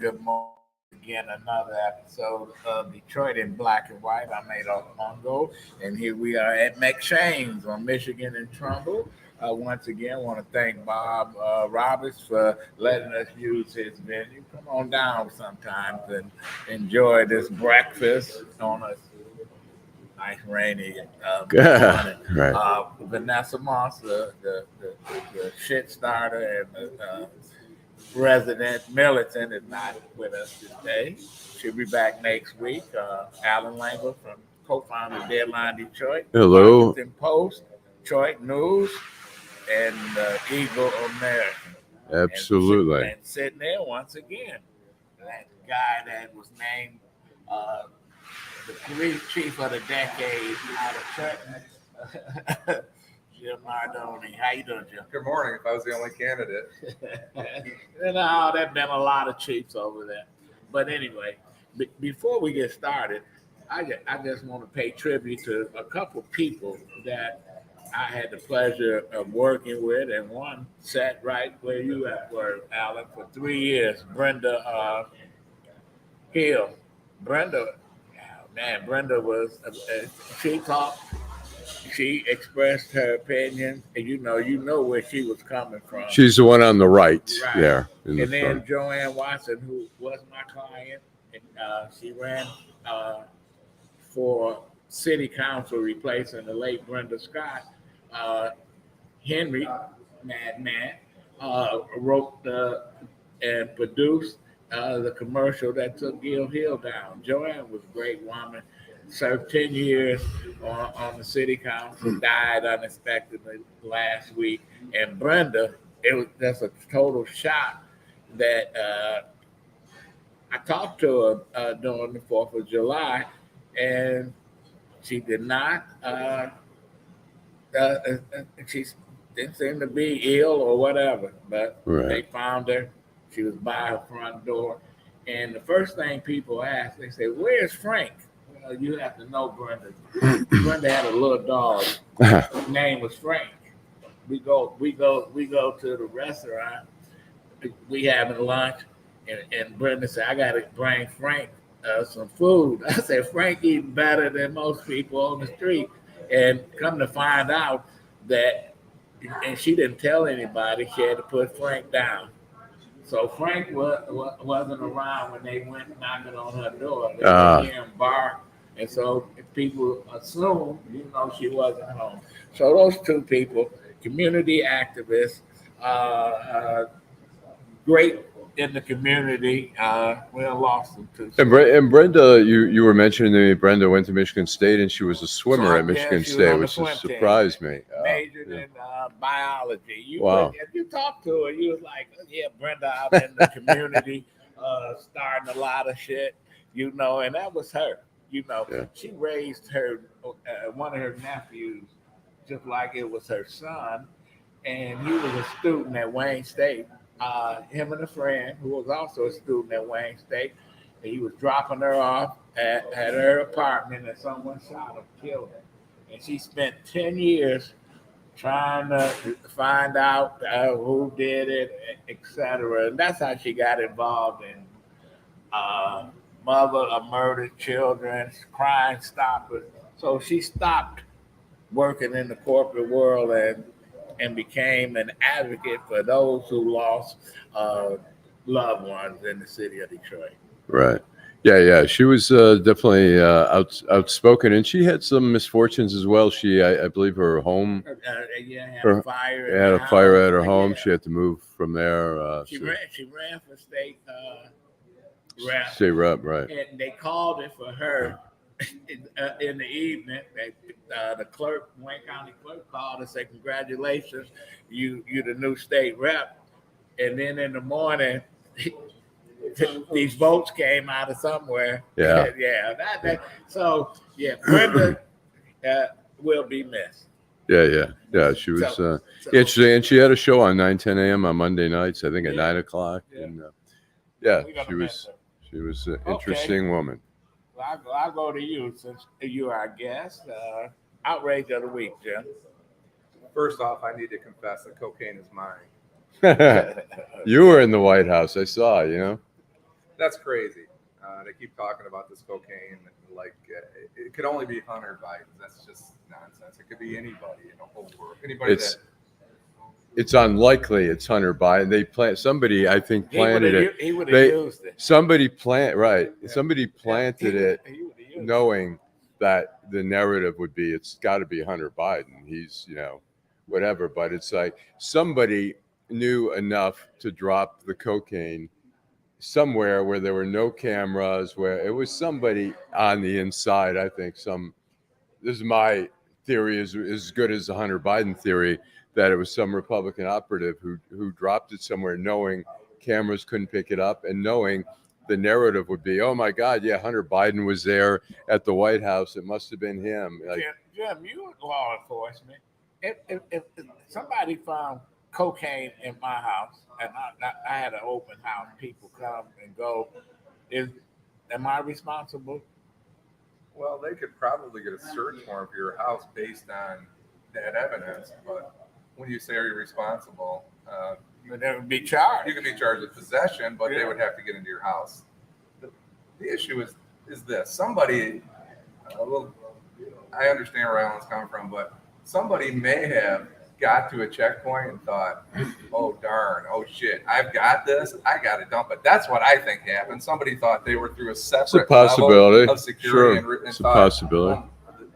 good morning. Again, another episode of Detroit in Black and White. I'm Adolph Mongo, and here we are at McShane's on Michigan and Trumbull. Once again, want to thank Bob Roberts for letting us use his venue. Come on down sometimes and enjoy this breakfast on a nice rainy morning. Right. Vanessa Moss, the shit starter and the resident militant, is not with us today. She'll be back next week. Allan Lengel from co-founder of Deadline Detroit, Hello. Washington Post, Detroit News, and Eagle American. Absolutely. And sitting there once again, that guy that was named the police chief of the decade out of Trenton, Jim Nardoni. How you doing, Jim? Good morning. If I was the only candidate. No, there's been a lot of chiefs over there. But anyway, before we get started, I just want to pay tribute to a couple people that I had the pleasure of working with, and one sat right where you were, Allan, for 3 years. Brenda Hill. Brenda was she talked. She expressed her opinion, and you know where she was coming from. She's the one on the right there. And then Joanne Watson, who was my client, and she ran for city council, replacing the late Brenda Scott. Henry Madman wrote and produced the commercial that took Gill Hill down. Joanne was a great woman. Served 10 years on the city council, died unexpectedly last week. And Brenda, it was just a total shock that I talked to her during the 4th of July, and she did not, she didn't seem to be ill or whatever, but They found her. She was by her front door. And the first thing people ask, they say, "Where's Frank?" You have to know Brenda. Brenda had a little dog. His name was Frank. We go to the restaurant. We having lunch, and Brenda said, "I got to bring Frank some food." I said, "Frank eating better than most people on the street." And come to find out that, and she didn't tell anybody, she had to put Frank down. So Frank wasn't around when they went knocking on her door. They could hear him bark. And so people assumed, she wasn't home. So those two people, community activists, great in the community. We lost them too. And Brenda, you were mentioning to me, Brenda went to Michigan State, and she was a swimmer at Michigan State, which surprised me. Majored in biology. If you talk to her, you was like, "Yeah, Brenda out in the community, starting a lot of shit," and that was her. She raised her one of her nephews just like it was her son, and he was a student at Wayne State. Him and a friend who was also a student at Wayne State, and he was dropping her off at her apartment, and someone shot him, killed her. And she spent 10 years trying to find out who did it, etc. And that's how she got involved in mother of murdered children, Crime Stoppers. So she stopped working in the corporate world and became an advocate for those who lost loved ones in the city of Detroit. Right. Yeah. She was definitely outspoken, and she had some misfortunes as well. She, I believe, her home had a fire. Had a fire at her home. Yeah. She had to move from there. She ran for state rep. State rep, right? And they called it for her in the evening. The clerk, Wayne County clerk, called and said, "Congratulations, you the new state rep." And then in the morning, these votes came out of somewhere. Yeah. So Brenda will be missed. Yeah. She was interesting, and she had a show on 9:10 a.m. on Monday nights. I think at 9 o'clock. Yeah. And she was an interesting woman. Well, I'll go to you since you're our guest. Outrage of the week, Jim. First off, I need to confess that cocaine is mine. You were in the White House. I saw, That's crazy. They keep talking about this cocaine like it could only be Hunter Biden. That's just nonsense. It could be anybody in the whole world. Anybody it's unlikely it's Hunter Biden. They somebody I think planted it. He would have used it. Somebody Somebody planted it knowing that the narrative would be it's got to be Hunter Biden. He's, whatever, but it's like somebody knew enough to drop the cocaine somewhere where there were no cameras, where it was somebody on the inside. I think this is my theory, is as good as the Hunter Biden theory, that it was some Republican operative who dropped it somewhere knowing cameras couldn't pick it up and knowing the narrative would be, oh my God, yeah, Hunter Biden was there at the White House. It must have been him. Like, Jim, you were law enforcement. If somebody found cocaine in my house and I had an open house, people come and go, am I responsible? Well, they could probably get a search warrant for your house based on that evidence, but when you say are you responsible, you would be charged. You could be charged with possession, but they would have to get into your house. The issue is this: somebody, I understand where Allan's coming from, but somebody may have got to a checkpoint and thought, oh darn, oh shit, I've got this, I got to dump it. That's what I think happened. Somebody thought they were through a separate level of security. Sure. It's a possibility.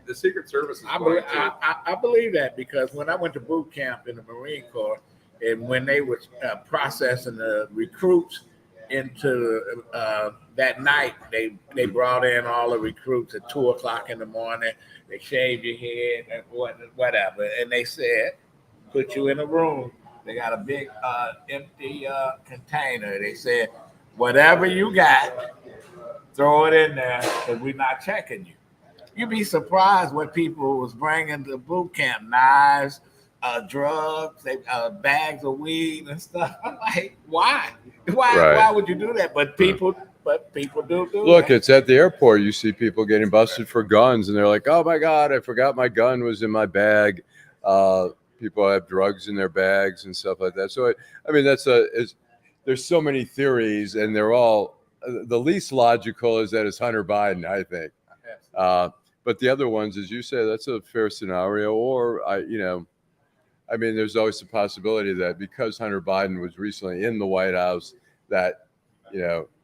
The Secret Service is I believe that, because when I went to boot camp in the Marine Corps, and when they were processing the recruits into that night, they brought in all the recruits at 2:00 in the morning. They shaved your head and whatever, and they said, put you in a room. They got a big empty container. They said, whatever you got, throw it in there, because we're not checking you. You'd be surprised what people was bringing to boot camp: knives, drugs, bags of weed and stuff. I'm like, why? Why would you do that? But people do. Look, that. It's at the airport. You see people getting busted for guns, and they're like, "Oh my God, I forgot my gun was in my bag." People have drugs in their bags and stuff like that. So, I mean, there's so many theories, and they're all the least logical is that it's Hunter Biden, I think. But the other ones, as you say, that's a fair scenario. Or there's always the possibility that because Hunter Biden was recently in the White House, that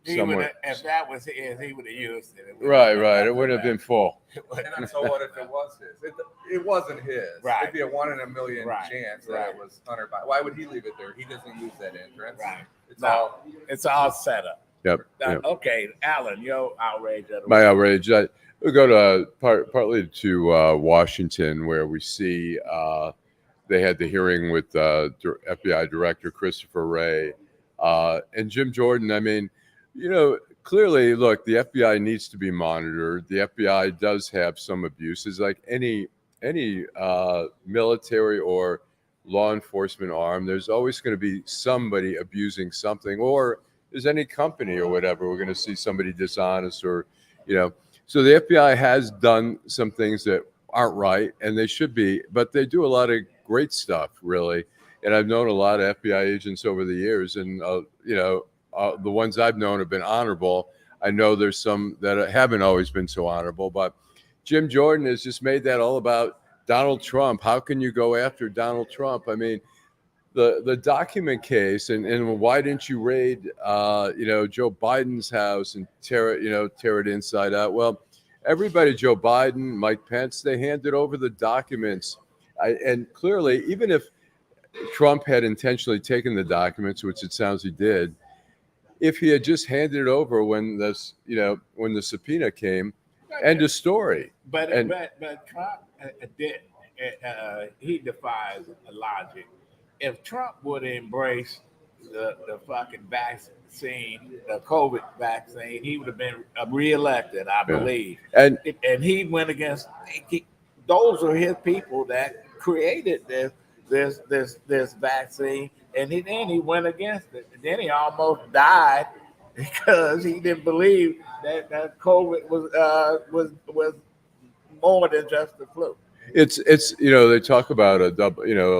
if that was his, he would have used it. Right. It wouldn't have been full. And so what if it was his? It wasn't his. Right. It'd be a 1 in a million chance that it was Hunter Biden. Why would he leave it there? He doesn't use that entrance. Right. It's all set up. Yep. Okay, Allan, your outrage. My outrage. We go to partly to Washington, where we see they had the hearing with FBI Director Christopher Wray and Jim Jordan. I mean, clearly, look, the FBI needs to be monitored. The FBI does have some abuses, like any military or law enforcement arm. There's always going to be somebody abusing something, or there's any company or whatever. We're going to see somebody dishonest, or So the FBI has done some things that aren't right, and they should be, but they do a lot of great stuff, really. And I've known a lot of FBI agents over the years, and the ones I've known have been honorable. I know there's some that haven't always been so honorable, but Jim Jordan has just made that all about Donald Trump. How can you go after Donald Trump? I mean, the document case, and why didn't you raid Joe Biden's house and tear it inside out? Well, everybody, Joe Biden, Mike Pence, they handed over the documents, and clearly, even if Trump had intentionally taken the documents, which it sounds he did, if he had just handed it over when the subpoena came, end of story. But Trump did. He defies logic. If Trump would embrace the fucking vaccine, the COVID vaccine, he would have been reelected, I believe. And he went against. Those are his people that created this vaccine, and then he went against it. And then he almost died because he didn't believe that COVID was more than just the flu. It's they talk about a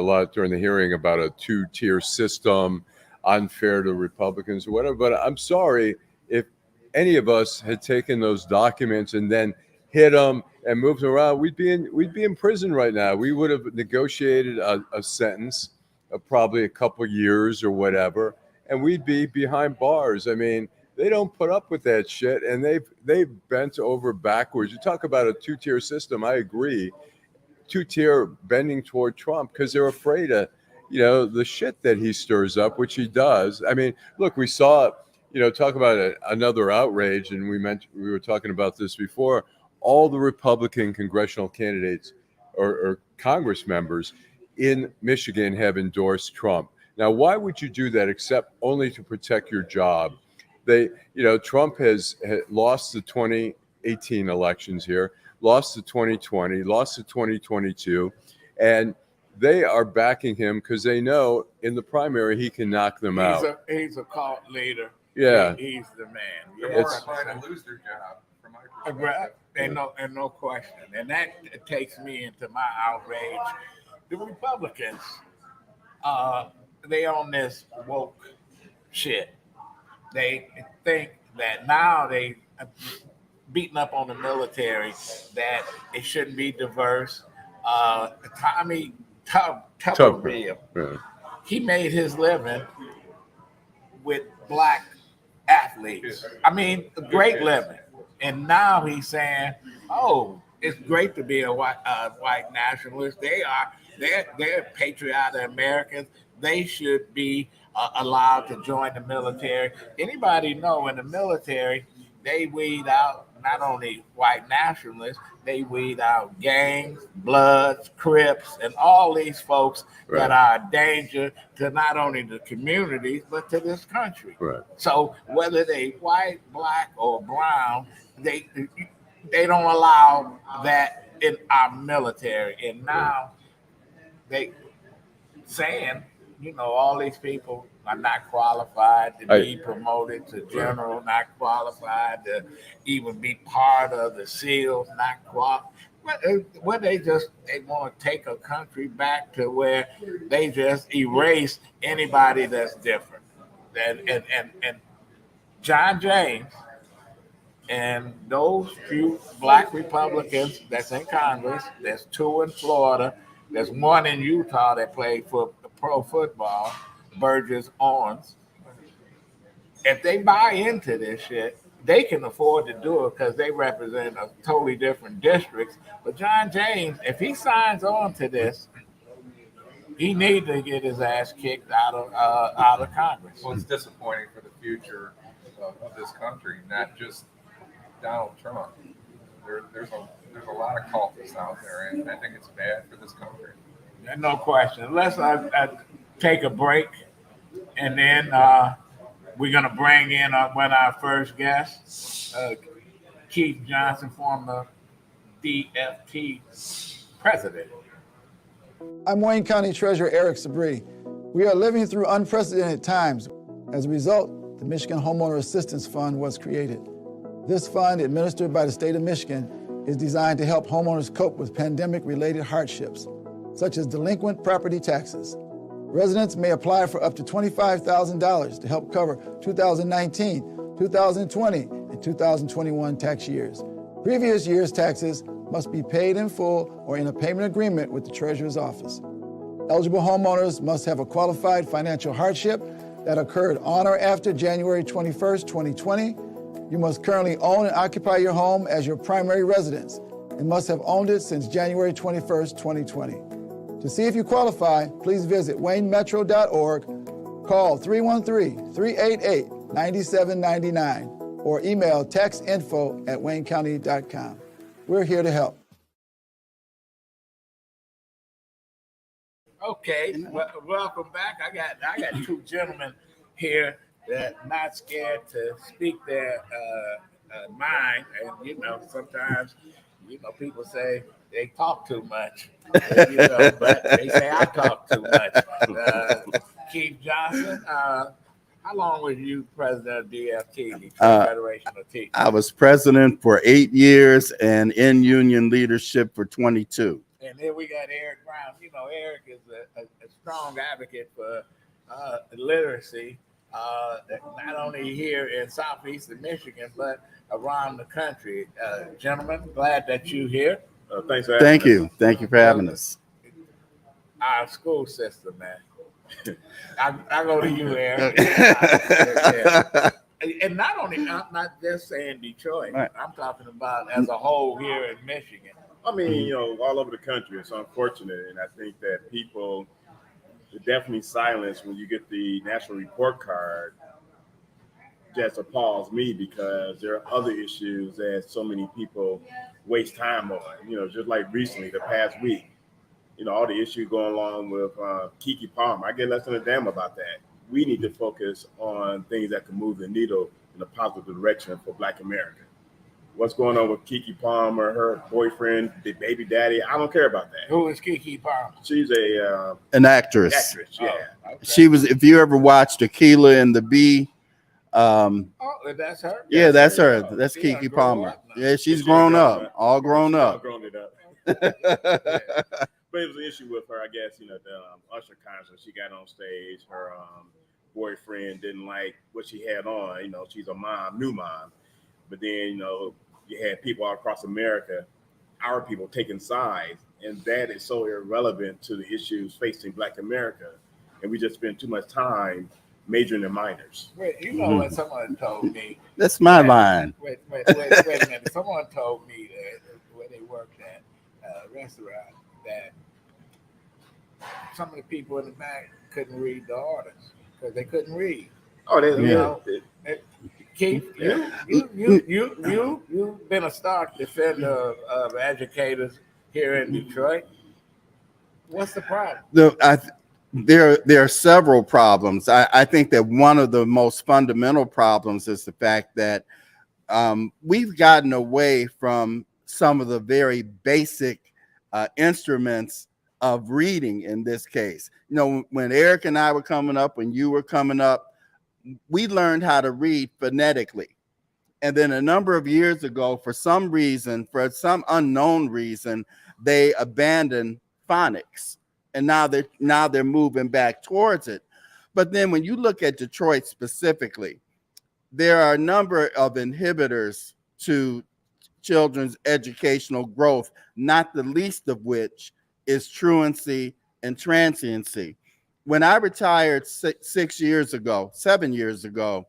lot during the hearing about a 2-tier system, unfair to Republicans or whatever. But I'm sorry, if any of us had taken those documents and then hid them and moved them around, we'd be in prison right now. We would have negotiated a sentence of probably a couple years or whatever, and we'd be behind bars. I mean, they don't put up with that shit, and they've bent over backwards. You talk about a two-tier system. I agree, two-tier bending toward Trump because they're afraid of, the shit that he stirs up, which he does. I mean, look, we saw, talk about another outrage, and we were talking about this before. All the Republican congressional candidates or Congress members in Michigan have endorsed Trump. Now, why would you do that except only to protect your job? Trump has lost the 2018 elections here, lost the 2020, lost the 2022, and they are backing him because they know in the primary he can knock them out. He's a cult leader. Yeah, he's the man. They're more inclined to lose their job, from my perspective. And no question. And that takes me into my outrage. The Republicans, they on this woke shit. They think that now they beating up on the military, that it shouldn't be diverse. Tommy Tuberville, yeah. He made his living with black athletes. I mean, a great living. And now he's saying, "Oh, it's great to be a white nationalist. They're patriotic Americans. They should be allowed to join the military." Anybody know in the military, they weed out not only white nationalists, they weed out gangs, Bloods, Crips, and all these folks that are a danger to not only the communities, but to this country. Right. So whether they white, black, or brown, they don't allow that in our military. And now they saying, all these people are not qualified to be promoted to general, not qualified to even be part of the SEALs, not qualified. What they want to take a country back to where they just erase anybody that's different. And John James and those few black Republicans that's in Congress, there's 2 in Florida, there's 1 in Utah that played for pro football, Burgess Owens. If they buy into this shit, they can afford to do it because they represent a totally different districts. But John James, if he signs on to this, he needs to get his ass kicked out of Congress. Well, it's disappointing for the future of this country, not just Donald Trump. There's a lot of cultists out there, and I think it's bad for this country. No question. Let's take a break, and then we're going to bring in one of our first guests, Keith Johnson, former DFT president. I'm Wayne County Treasurer Eric Sabri. We are living through unprecedented times. As a result, the Michigan Homeowner Assistance Fund was created. This fund, administered by the state of Michigan, is designed to help homeowners cope with pandemic-related hardships, such as delinquent property taxes. Residents may apply for up to $25,000 to help cover 2019, 2020, and 2021 tax years. Previous year's taxes must be paid in full or in a payment agreement with the Treasurer's office. Eligible homeowners must have a qualified financial hardship that occurred on or after January 21st, 2020. You must currently own and occupy your home as your primary residence and must have owned it since January 21st, 2020. To see if you qualify, please visit waynemetro.org, call 313-388-9799, or email taxinfo@waynecounty.com. We're here to help. Okay, welcome back. I got 2 gentlemen here that not scared to speak their mind, and sometimes people say they talk too much, but they say I talk too much. Keith Johnson, how long was you president of DFT, the Federation of Teachers? I was president for 8 years and in union leadership for 22. And then we got Eric Brown. Eric is a strong advocate for literacy not only here in southeastern Michigan, but around the country. Gentlemen, glad that you're here. Thanks for having us. Thank you for having us. Our school system, man. I go to you, Aaron. And not only, I'm not just saying Detroit. Right. I'm talking about as a whole here in Michigan. I mean, you know, all over the country. It's unfortunate, and I think that people are definitely silenced when you get the national report card. Just appalls me because there are other issues that so many people waste time on. You know, just like recently, the past week, you know, all the issues going along with Keke Palmer. I get less than a damn about that. We need to focus on things that can move the needle in a positive direction for Black America. What's going on with Keke Palmer, her boyfriend, the baby daddy? I don't care about that. Who is Keke Palmer? She's An actress. actress, yeah. Oh, okay. She was, if you ever watched Tequila and the Bee, Oh, that's her. yeah, that's her, her. That's She done Keke grown Palmer. up now. Yeah, she's She's grown grown up, all grown She's all up. grown it up. Yeah. But it was an issue with her, I guess, you know, the Usher concert. She got on stage. Her boyfriend didn't like what she had on. You know, she's a mom, new mom. But then, you know, you had people all across America, our people taking sides. And that is so irrelevant to the issues facing Black America. And we just spend too much time majoring in minors. Wait, you know what someone told me? That's my line. Wait a minute. Someone told me that where they worked at a restaurant that some of the people in the back couldn't read the orders because they couldn't read. Oh, they, You Yeah. know, Keith, you've been a stark defender of educators here in Detroit. What's the problem? There are several problems. I think that one of the most fundamental problems is the fact that we've gotten away from some of the very basic instruments of reading in this case. You know, when Eric and I were coming up, when you were coming up, we learned how to read phonetically. And then a number of years ago, for some reason, for some unknown reason, they abandoned phonics. And now they're moving back towards it. But then when you look at Detroit specifically, there are a number of inhibitors to children's educational growth, not the least of which is truancy and transiency. When I retired 7 years ago,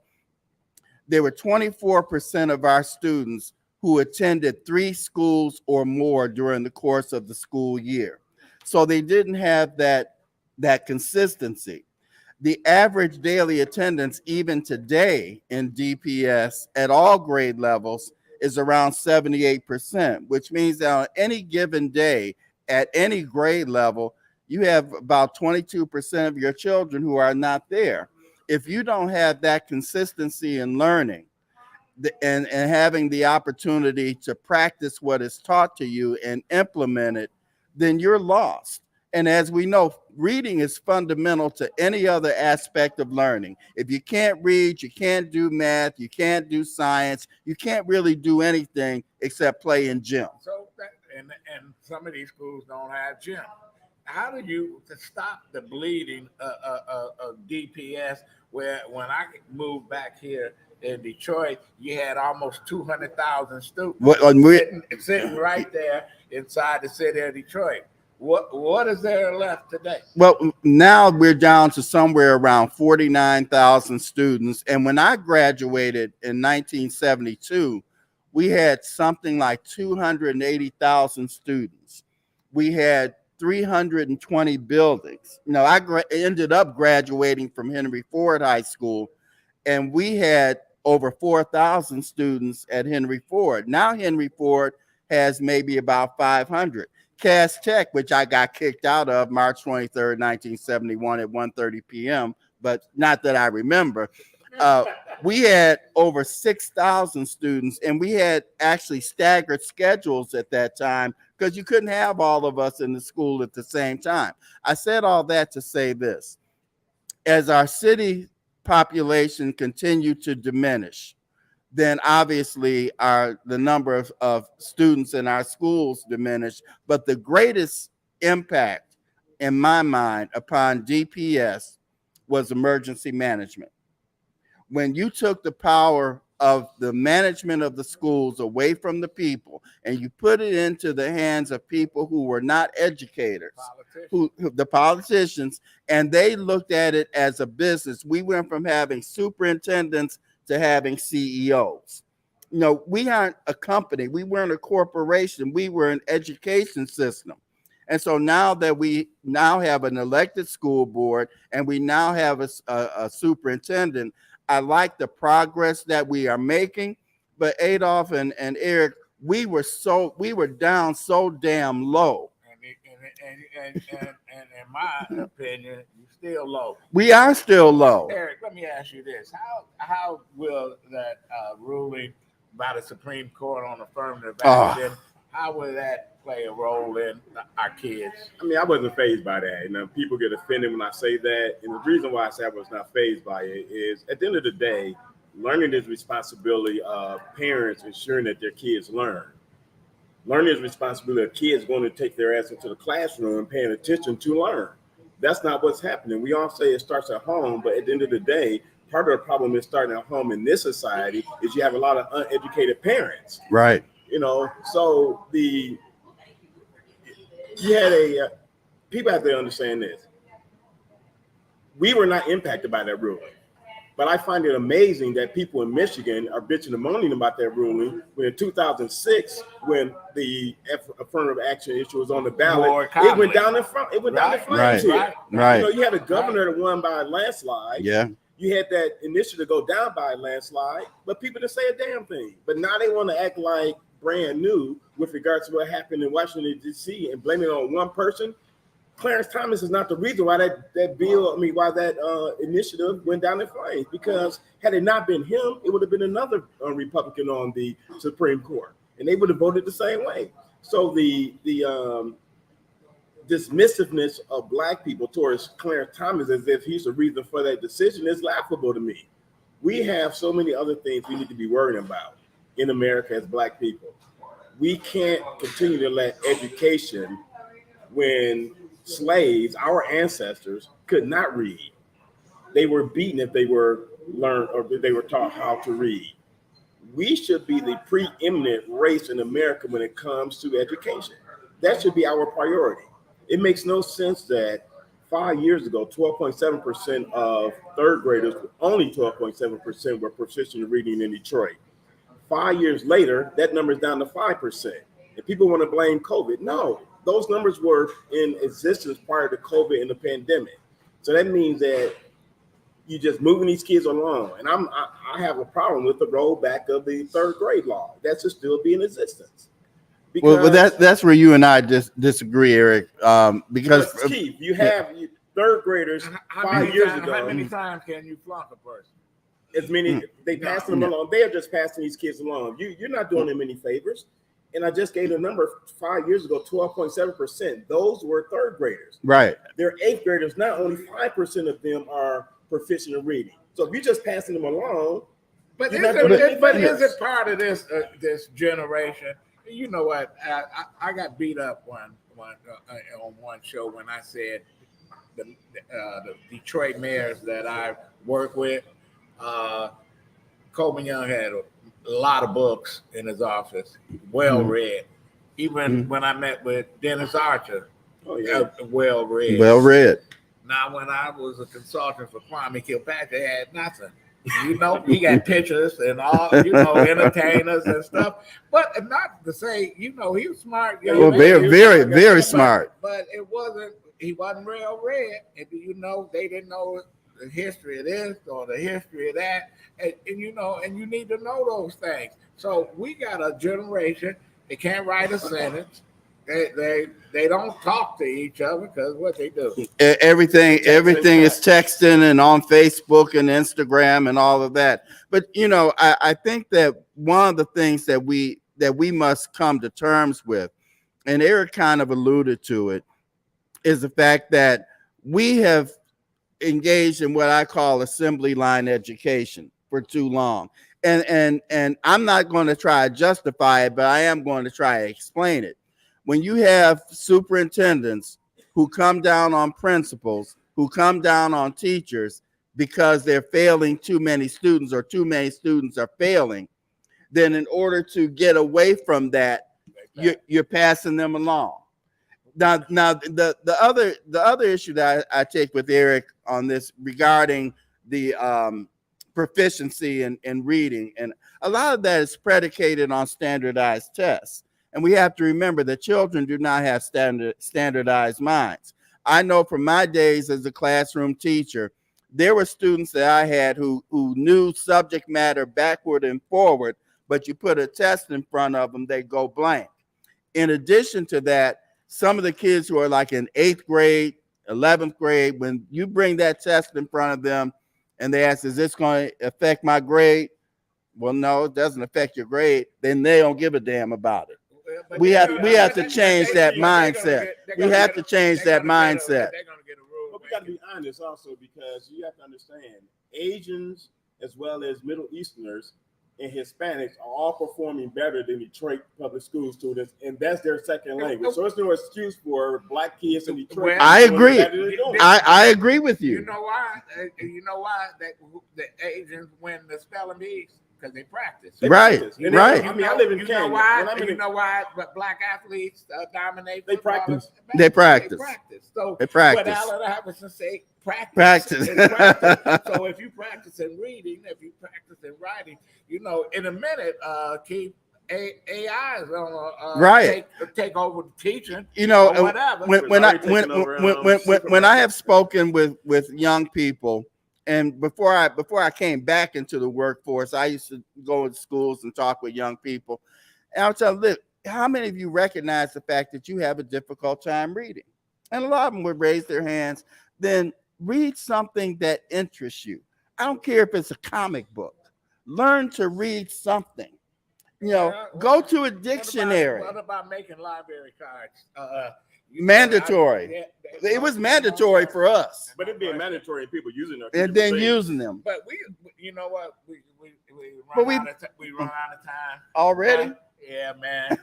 there were 24% of our students who attended 3 schools or more during the course of the school year. So they didn't have that consistency. The average daily attendance, even today in DPS at all grade levels, is around 78%, which means that on any given day at any grade level, you have about 22% of your children who are not there. If you don't have that consistency in learning and having the opportunity to practice what is taught to you and implement it, then you're lost. And as we know, reading is fundamental to any other aspect of learning. If you can't read, you can't do math, you can't do science, you can't really do anything except play in gym. So and some of these schools don't have gym. How do you stop the bleeding of DPS? Where when I moved back here in Detroit, you had almost 200,000 students sitting right there inside the city of Detroit. What is there left today? Well, now we're down to somewhere around 49,000 students. And when I graduated in 1972, we had something like 280,000 students. We had 320 buildings. You know, I ended up graduating from Henry Ford High School, and we had over 4,000 students at Henry Ford. Now Henry Ford has maybe about 500. Cass Tech, which I got kicked out of March 23rd, 1971 at 1:30 p.m., but not that I remember. We had over 6,000 students, and we had actually staggered schedules at that time because you couldn't have all of us in the school at the same time. I said all that to say this. As our city population continued to diminish, then obviously the number of students in our schools diminished. But the greatest impact, in my mind, upon DPS was emergency management. when you took the power of the management of the schools away from the people and you put it into the hands of people who were not educators, the politicians, and they looked at it as a business. We went from having superintendents to having CEOs. You know, we aren't a company. We weren't a corporation. We were an education system. And so now that we now have an elected school board and we now have a superintendent, I like the progress that we are making. But Adolph and Eric, we were down so damn low. And in my opinion, you're still low. We are still low. Eric, let me ask you this: how will that ruling by the Supreme Court on affirmative action, how will that play a role in our kids? I mean, I wasn't fazed by that. You know, people get offended when I say that. And the reason why I say I was not fazed by it is at the end of the day, learning is responsibility of parents ensuring that their kids learn. Learning is responsibility of kids going to take their ass into the classroom and paying attention to learn. That's not what's happening. We all say it starts at home, but at the end of the day, part of the problem is starting at home in this society is you have a lot of uneducated parents. Right. You know, so you had people have to understand this. We were not impacted by that ruling. But I find it amazing that people in Michigan are bitching and moaning about that ruling when in 2006, when the affirmative action issue was on the ballot, it went down in front. It went down in flames here. Right. You know, you had a governor that won by a landslide. Yeah. You had that initiative go down by a landslide, but people didn't say a damn thing. But now they want to act like brand new with regards to what happened in Washington, D.C. and blame it on one person. Clarence Thomas is not the reason why why that initiative went down in flames, because had it not been him, it would have been another Republican on the Supreme Court, and they would have voted the same way. So the dismissiveness of Black people towards Clarence Thomas as if he's the reason for that decision is laughable to me. We have so many other things we need to be worrying about in America as Black people. We can't continue to let education, when slaves, our ancestors, could not read. They were beaten if they were learned or they were taught how to read. We should be the preeminent race in America when it comes to education. That should be our priority. It makes no sense that 5 years ago, 12.7% of third graders, only 12.7% were proficient in reading in Detroit. 5 years later, that number is down to 5%. And people want to blame COVID. No, those numbers were in existence prior to COVID and the pandemic. So that means that you're just moving these kids along. And I have a problem with the rollback of the third grade law. That should still be in existence. Well, that's where you and I just disagree, Eric. Because Keith, you have third graders 5 years ago. How many times can you flunk a person? As many, they pass them along. They are just passing these kids along. You're not doing them any favors. And I just gave the number 5 years ago, 12.7%. Those were third graders. Right. They're eighth graders. Not only 5% of them are proficient in reading. So if you're just passing them along, but is it part of this generation? You know what? I got beat up on one show when I said the Detroit mayors that I work with. Coleman Young had a lot of books in his office, well read. Even when I met with Dennis Archer, well read. Well read. Now, when I was a consultant for Kwame Kilpatrick, I had nothing. You know, he got pictures and all, entertainers and stuff. But not to say, he was smart. Well, very smart. But he wasn't real read. And they didn't know the history of this or the history of that. And you need to know those things. So we got a generation, they can't write a sentence. They don't talk to each other because what they do. Everything is texting and on Facebook and Instagram and all of that. But I think that one of the things that we must come to terms with, and Eric kind of alluded to it, is the fact that we have engaged in what I call assembly line education for too long. And I'm not going to try to justify it, but I am going to try to explain it. When you have superintendents who come down on principals, who come down on teachers, because they're failing too many students or too many students are failing, then in order to get away from that, you're passing them along. Now the other issue that I take with Eric on this regarding the proficiency in reading, and a lot of that is predicated on standardized tests. And we have to remember that children do not have standardized minds. I know from my days as a classroom teacher, there were students that I had who knew subject matter backward and forward, but you put a test in front of them, they go blank. In addition to that, some of the kids who are like in 8th grade, 11th grade, when you bring that test in front of them and they ask, is this going to affect my grade? Well, no, it doesn't affect your grade. Then they don't give a damn about it. We have to change that mindset. We have to change that mindset. But we got to be honest also, because you have to understand Asians as well as Middle Easterners and Hispanics are all performing better than Detroit public school students, and that's their second language. So it's no excuse for black kids in Detroit. I agree. I agree with you. You know why? The Asians win the spelling bees? Because they practice. Right. I mean, I live in Canada. You know why? But black athletes dominate. They practice. They practice. So they practice. what Allan Iverson say, practice. So if you practice in reading, if you practice in writing, you know, in a minute, keep AI is gonna take over the teaching. You know, or whatever. When I have spoken with young people, and before I came back into the workforce, I used to go to schools and talk with young people. And I'll tell them, look, how many of you recognize the fact that you have a difficult time reading? And a lot of them would raise their hands. Then read something that interests you. I don't care if it's a comic book. Learn to read something. You know, go to a dictionary. What about making library cards? Mandatory. It was mandatory for us. But it being mandatory and people using them. And then using them. But you know what? We run out of time. Already? Yeah, man.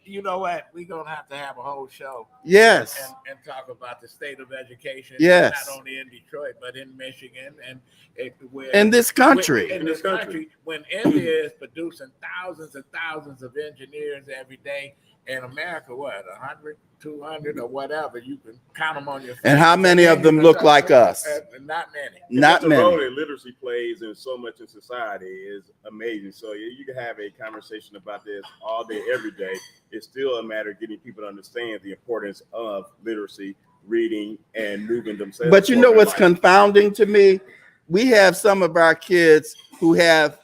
You know what? We're going to have a whole show. Yes. And talk about the state of education. Yes. Not only in Detroit, but in Michigan and in this country. In this country, when India is producing thousands and thousands of engineers every day, in America, what, 100, 200 or whatever, you can count them on your fingers. And how many of them look like us? Not many. Not many. The role that literacy plays in so much in society is amazing. So you can have a conversation about this all day, every day. It's still a matter of getting people to understand the importance of literacy, reading, and moving themselves. But you know what's confounding to me? We have some of our kids who have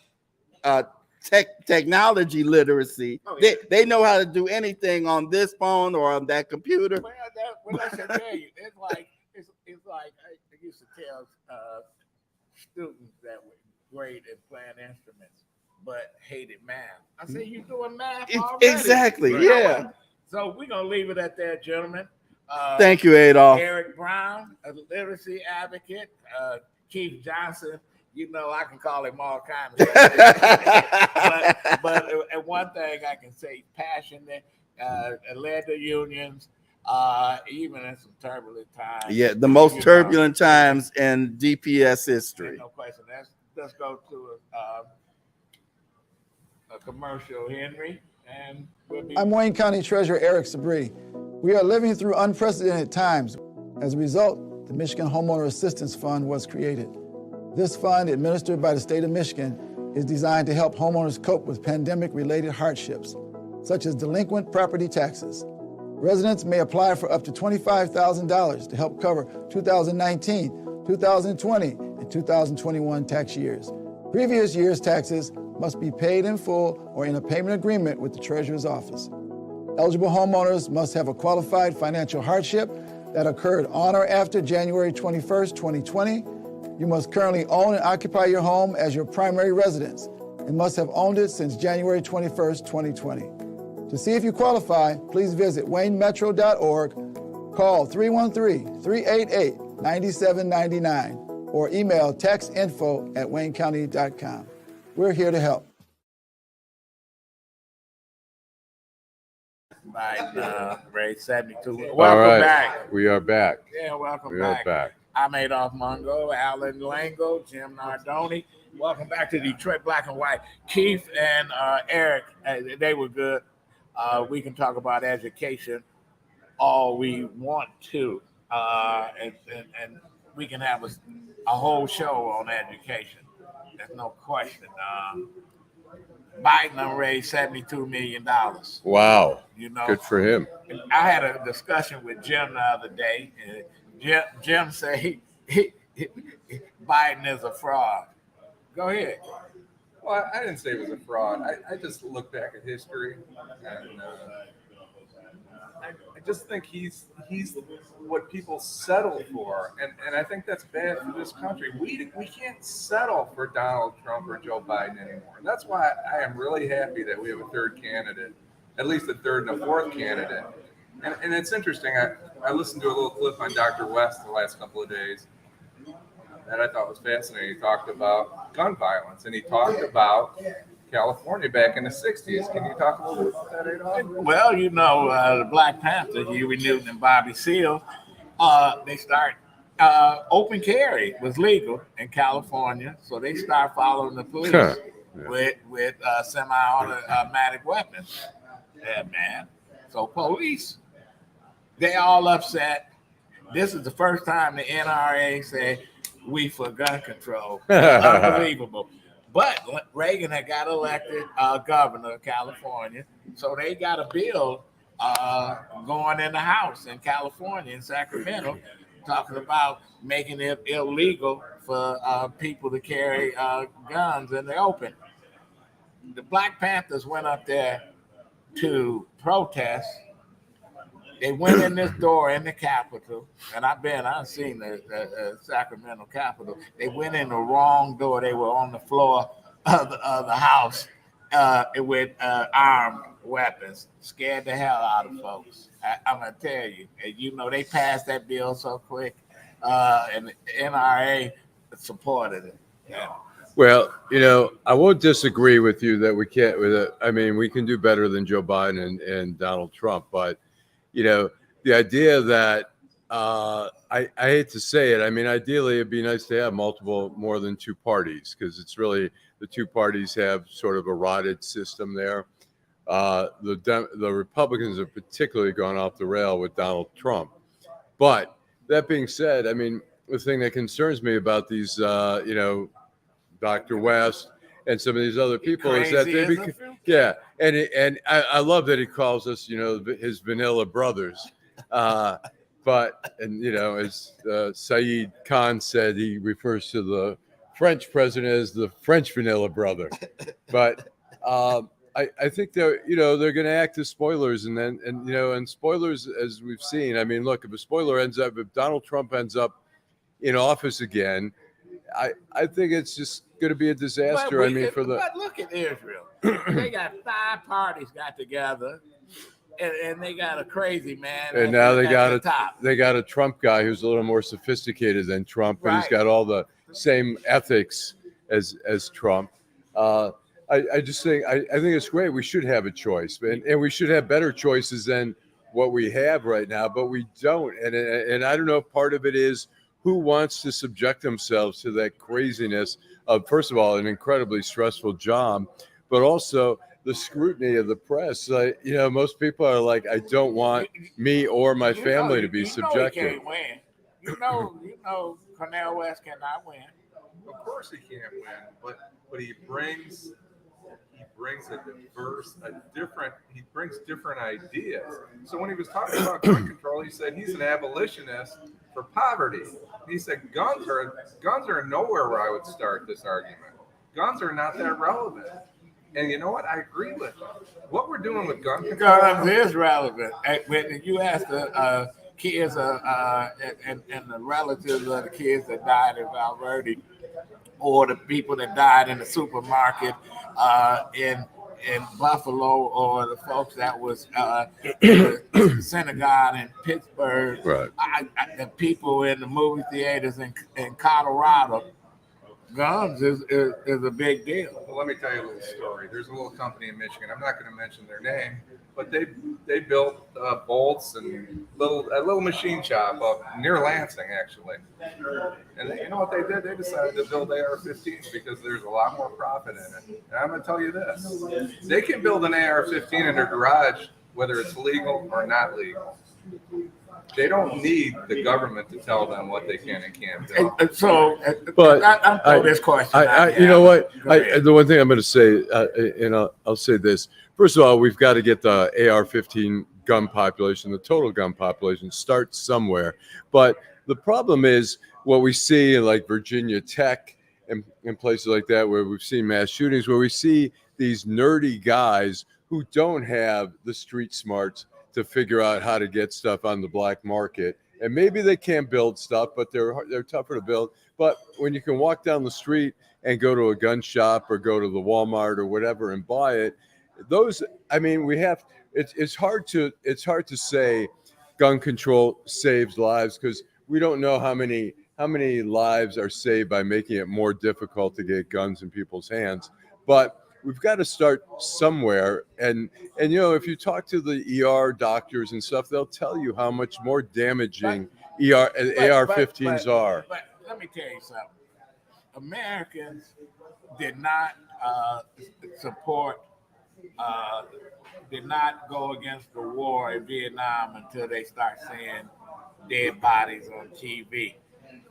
technology literacy. Oh, yeah. They know how to do anything on this phone or on that computer. Well, I should tell you, it's like I used to tell students that were great at playing instruments but hated math. I said, you doing math already? Exactly, right? Yeah. So we're gonna leave it at that, gentlemen. Thank you, Adolph. Eric Brown, a literacy advocate. Chief Johnson. You know, I can call him all kinds of things. but one thing I can say, passionate, led the unions, even in some turbulent times. Yeah, the most turbulent times in DPS history. No question. Let's go to a commercial, Henry. And I'm Wayne County Treasurer Eric Sabri. We are living through unprecedented times. As a result, the Michigan Homeowner Assistance Fund was created. This fund, administered by the state of Michigan, is designed to help homeowners cope with pandemic-related hardships, such as delinquent property taxes. Residents may apply for up to $25,000 to help cover 2019, 2020, and 2021 tax years. Previous year's taxes must be paid in full or in a payment agreement with the Treasurer's office. Eligible homeowners must have a qualified financial hardship that occurred on or after January 21st, 2020. You must currently own and occupy your home as your primary residence and must have owned it since January 21st, 2020. To see if you qualify, please visit waynemetro.org, call 313-388-9799, or email taxinfo@waynecounty.com. We're here to help. Right, Ray 72. Welcome back. We are back. Yeah, welcome we back. Are back. I'm Adolph Mongo, Allan Lengel, Jim Nardoni. Welcome back to Detroit Black and White. Keith and Eric, they were good. We can talk about education all we want to, and we can have a whole show on education. There's no question. Biden raised $72 million. Wow. You know, Good for him. I had a discussion with Jim the other day, and Jim said Biden is a fraud. Go ahead. Well, I didn't say it was a fraud. I just look back at history, and I just think he's what people settle for, and I think that's bad for this country. We can't settle for Donald Trump or Joe Biden anymore. That's why I am really happy that we have a third candidate, at least a third and a fourth candidate. And it's interesting. I listened to a little clip on Dr. West the last couple of days that I thought was fascinating. He talked about gun violence, and he talked about California back in the 60s. Can you talk a little bit about that, Adolph? Well, the Black Panthers, Huey Newton and Bobby Seale, they start open carry was legal in California, so they start following the police with semi-automatic weapons. Yeah, man. So police, they all upset. This is the first time the NRA said we for gun control. Unbelievable. But Reagan had got elected governor of California, so they got a bill going in the House in California, in Sacramento, talking about making it illegal for people to carry guns in the open. The Black Panthers went up there to protest. They went in this door in the Capitol, and I've seen the Sacramento Capitol. They went in the wrong door. They were on the floor of the House with armed weapons, scared the hell out of folks. I'm gonna tell you, they passed that bill so quick, and the NRA supported it. Yeah. Well, I won't disagree with you that we can't. We can do better than Joe Biden and Donald Trump, but the idea that I hate to say it. I mean, ideally, it'd be nice to have more than two parties, because it's really the two parties have sort of a rotted system there. The Republicans have particularly gone off the rail with Donald Trump. But that being said, I mean, the thing that concerns me about these, Dr. West and some of these other people is that and I love that he calls us, his vanilla brothers. But as Saeed Khan said, he refers to the French president as the French vanilla brother. But I think they're going to act as spoilers, and spoilers, as we've seen. I mean, look, if Donald Trump ends up in office again, I think it's just going to be a disaster. But look at Israel. They got 5 parties got together, and they got a crazy man. And now they got a Trump guy who's a little more sophisticated than Trump, but he's got all the same ethics as Trump. I just think I think it's great. We should have a choice, and we should have better choices than what we have right now, but we don't. And I don't know if part of it is who wants to subject themselves to that craziness of, first of all, an incredibly stressful job, but also the scrutiny of the press. Most people are like, I don't want me or my family to be subjected. He can't win. You know, Cornel West cannot win. Of course he can't win, but he brings different ideas. So when he was talking about gun control, he said he's an abolitionist for poverty. He said guns are nowhere where I would start this argument. Guns are not that relevant. And you know what? I agree with him. What we're doing with gun control is relevant. When you ask the kids and the relatives of the kids that died in Valverde, or the people that died in the supermarket in Buffalo, or the folks that was in the synagogue in Pittsburgh, right? The people in the movie theaters in Colorado, guns is a big deal. Well, let me tell you a little story. There's a little company in Michigan. I'm not going to mention their name, but they built bolts and a little machine shop up near Lansing, actually. And you know what they did? They decided to build AR-15s because there's a lot more profit in it. And I'm going to tell you this: they can build an AR-15 in their garage, whether it's legal or not legal. They don't need the government to tell them what they can and can't do. But I'll throw this question. you know what? The one thing I'm going to say, and I'll say this. First of all, we've got to get the AR-15 gun population, the total gun population, start somewhere. But the problem is what we see in like Virginia Tech and places like that, where we've seen mass shootings, where we see these nerdy guys who don't have the street smarts to figure out how to get stuff on the black market. And maybe they can't build stuff, but they're tougher to build. But when you can walk down the street and go to a gun shop or go to the Walmart or whatever and buy it, it's hard to say gun control saves lives, because we don't know how many lives are saved by making it more difficult to get guns in people's hands. But we've got to start somewhere, and if you talk to the ER doctors and stuff, they'll tell you how much more damaging AR-15s are. But let me tell you something. Americans did not did not go against the war in Vietnam until they start seeing dead bodies on TV.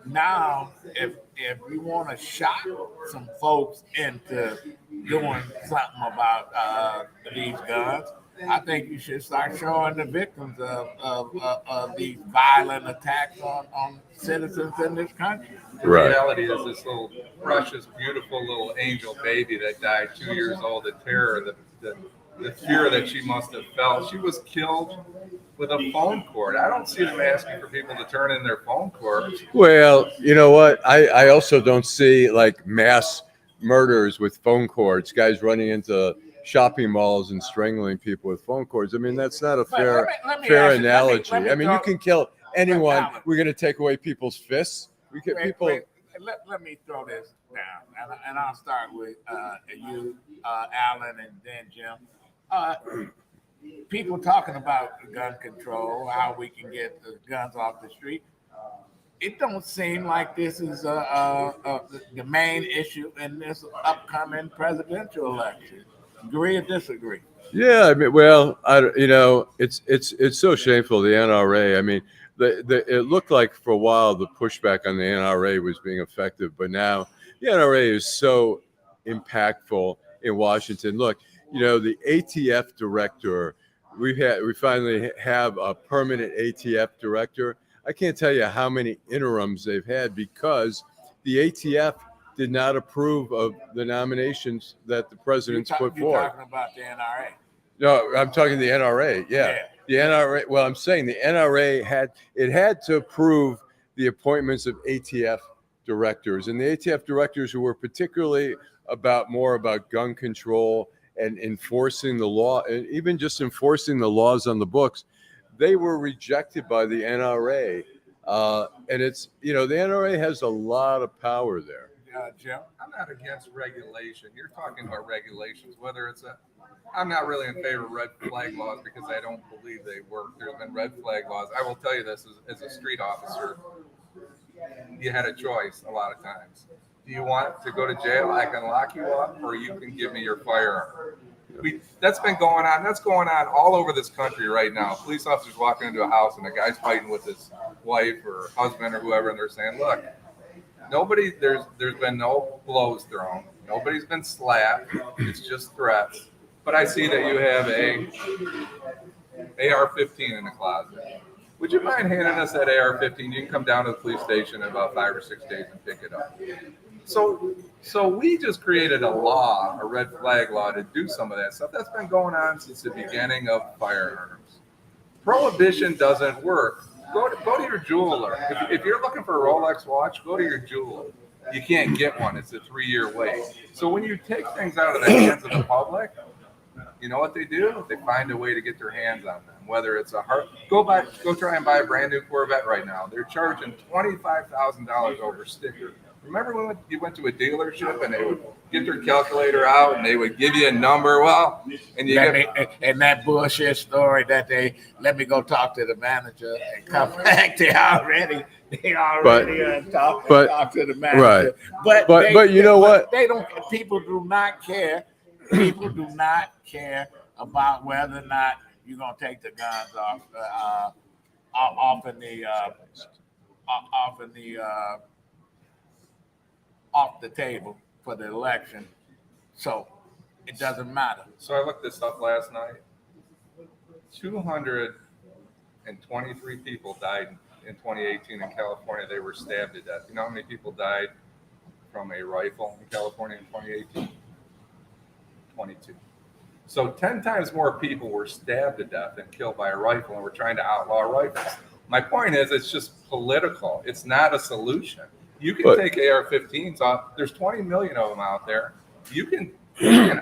Now, if we want to shock some folks into doing something about these guns, I think you should start showing the victims of these violent attacks on citizens in this country. The reality is this little precious, beautiful little angel baby that died 2 years old, the terror, the fear that she must have felt. She was killed with a phone cord. I don't see them asking for people to turn in their phone cords. Well, you know what? I also don't see like mass murders with phone cords, guys running into shopping malls and strangling people with phone cords. I mean, that's not a fair analogy. You can kill anyone. We're going to take away people's fists. Let me throw this down, and I'll start with you, Allan, and then Jim. People talking about gun control, how we can get the guns off the street. It don't seem like this is the main issue in this upcoming presidential election. Agree or disagree? Yeah, it's so shameful. The NRA. I mean, it looked like for a while the pushback on the NRA was being effective, but now the NRA is so impactful in Washington. Look, the ATF director. We finally have a permanent ATF director. I can't tell you how many interims they've had because the ATF did not approve of the nominations that the president's put forward. You're talking about the NRA? No, I'm talking the NRA. Yeah. The NRA. Well, I'm saying the NRA had to approve the appointments of ATF directors, and the ATF directors who were particularly more about gun control and enforcing the law, and even just enforcing the laws on the books, they were rejected by the NRA. And it's, the NRA has a lot of power there. Jim, I'm not against regulation. You're talking about regulations, whether I'm not really in favor of red flag laws because I don't believe they work. There's been red flag laws. I will tell you this as a street officer, you had a choice a lot of times. Do you want to go to jail? I can lock you up, or you can give me your firearm. That's been going on. That's going on all over this country right now. Police officers walking into a house and a guy's fighting with his wife or husband or whoever, and they're saying, "Look, there's been no blows thrown. Nobody's been slapped. It's just threats." But I see that you have a AR-15 in the closet. Would you mind handing us that AR-15? You can come down to the police station in about 5 or 6 days and pick it up. So we just created a law, a red flag law, to do some of that stuff. That's been going on since the beginning of firearms. Prohibition doesn't work. Go to your jeweler. If you're looking for a Rolex watch, go to your jeweler. You can't get one. It's a 3-year wait. So when you take things out of the hands of the public, you know what they do? They find a way to get their hands on them. Whether it's go try and buy a brand new Corvette right now. They're charging $25,000 over sticker. Remember when you went to a dealership and they would get their calculator out and they would give you a number? Well, and you and that bullshit story that they let me go talk to the manager and come back. They already talk to the manager. Right. But you know what? They don't. People do not care. People do not care about whether or not you're gonna take the guns off the table for the election. So it doesn't matter. So I looked this up last night. 223 people died in 2018 in California. They were stabbed to death. You know how many people died from a rifle in California in 2018? 22. So 10 times more people were stabbed to death and killed by a rifle, and we're trying to outlaw rifles. My point is, it's just political. It's not a solution. You can take AR-15s off. There's 20 million of them out there. You can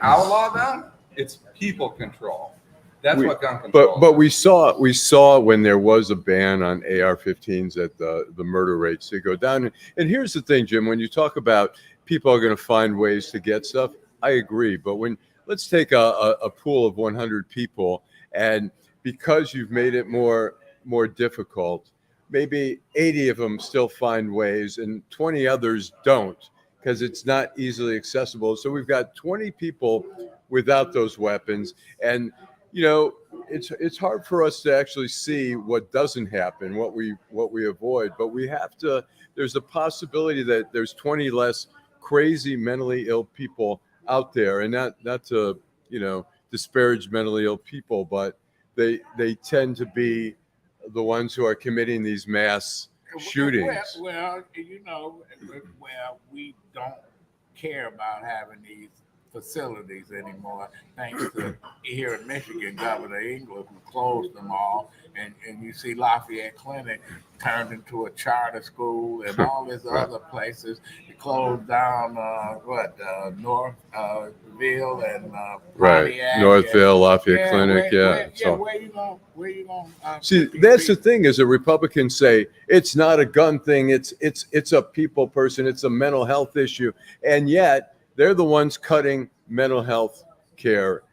outlaw them. It's people control. That's what gun control. But we saw when there was a ban on AR-15s that the murder rates did go down. And here's the thing, Jim. When you talk about people are going to find ways to get stuff, I agree. But let's take a pool of 100 people, and because you've made it more difficult, maybe 80 of them still find ways and 20 others don't because it's not easily accessible. So we've got 20 people without those weapons. And, you know, it's hard for us to actually see what doesn't happen, what we avoid, but we have to, there's a possibility that there's 20 less crazy mentally ill people out there, and not to, you know, disparage mentally ill people, but they tend to be the ones who are committing these mass shootings. Well, you know, we don't care about having these facilities anymore, thanks to here in Michigan, Governor Lengel, who closed them all, and you see Lafayette Clinic turned into a charter school, and all these other places. It closed down Northville and Pontiac, Northville, Lafayette Clinic, where you gonna see? That's the thing, is that Republicans say it's not a gun thing, it's a people person, it's a mental health issue, and yet they're the ones cutting mental health care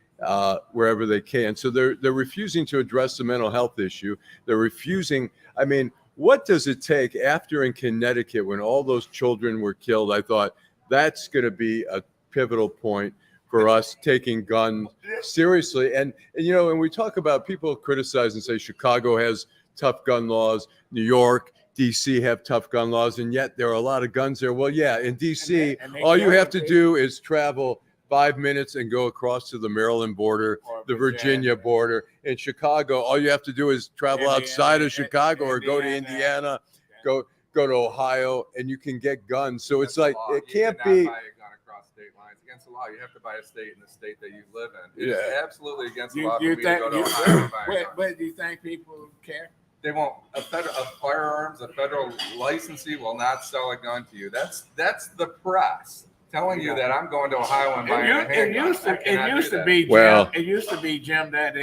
wherever they can. So they're refusing to address the mental health issue. They're refusing. I mean, what does it take after in Connecticut when all those children were killed? I thought that's going to be a pivotal point for us taking guns seriously. And you know, when we talk about, people criticize and say Chicago has tough gun laws, New York, DC have tough gun laws, and yet there are a lot of guns there. Well, yeah, in DC, all you have to do is travel 5 minutes and go across to the Maryland border, the Virginia border. In Chicago, all you have to do is travel outside of Chicago or go to Indiana, go to Ohio, and you can get guns. So it's like, it can't be. Buy a gun across state lines. Against the law, you have to buy a state in the state that you live in. It's absolutely against the law for me to go to Ohio and buy a gun. But do you think people care? They won't. A firearms, a federal licensee will not sell a gun to you. That's the press telling you that I'm going to Ohio and buying a handgun. It used to be, Jim, that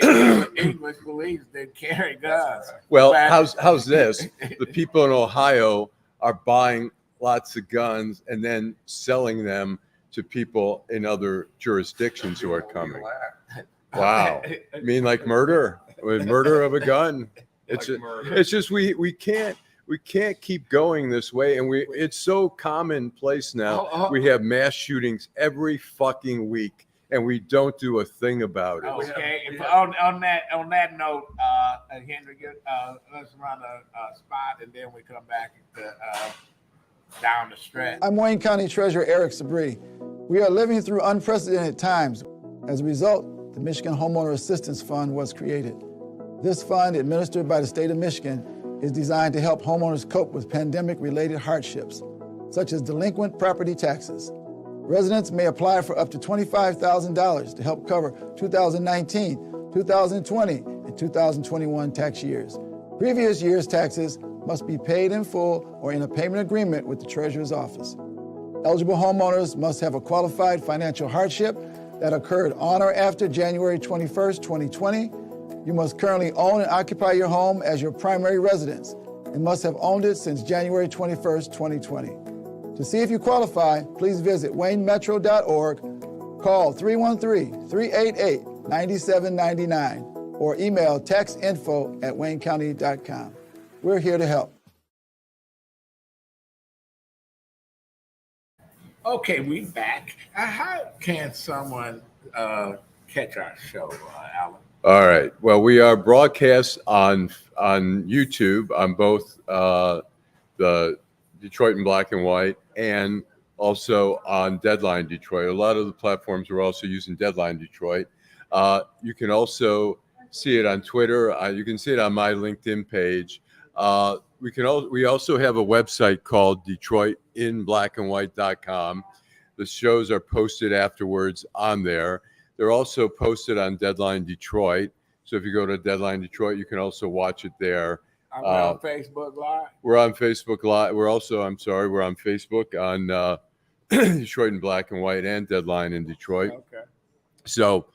English police did carry guns. Well, how's this? The people in Ohio are buying lots of guns and then selling them to people in other jurisdictions who are coming. Wow. I mean, like murder of a gun. It's just we can't keep going this way, and it's so commonplace now. We have mass shootings every fucking week, and we don't do a thing about it. Okay. On that note, Henry, let's run a spot, and then we come back to down the stretch. I'm Wayne County Treasurer Eric Sabri. We are living through unprecedented times. As a result, the Michigan Homeowner Assistance Fund was created. This fund, administered by the state of Michigan, is designed to help homeowners cope with pandemic-related hardships, such as delinquent property taxes. Residents may apply for up to $25,000 to help cover 2019, 2020, and 2021 tax years. Previous year's taxes must be paid in full or in a payment agreement with the Treasurer's office. Eligible homeowners must have a qualified financial hardship that occurred on or after January 21st, 2020. You must currently own and occupy your home as your primary residence and must have owned it since January 21st, 2020. To see if you qualify, please visit waynemetro.org, call 313-388-9799, or email textinfo@waynecounty.com. We're here to help. Okay, we back. How can someone catch our show, Allan? All right. Well, we are broadcast on YouTube on both the Detroit in Black and White and also on Deadline Detroit. A lot of the platforms are also using Deadline Detroit. You can also see it on Twitter. You can see it on my LinkedIn page. We also have a website called DetroitinBlackandWhite.com. The shows are posted afterwards on there. They're also posted on Deadline Detroit. So if you go to Deadline Detroit, you can also watch it there. We're on Facebook Live. We're on Facebook Live. We're on Facebook on Detroit in Black and White and Deadline in Detroit. Okay. So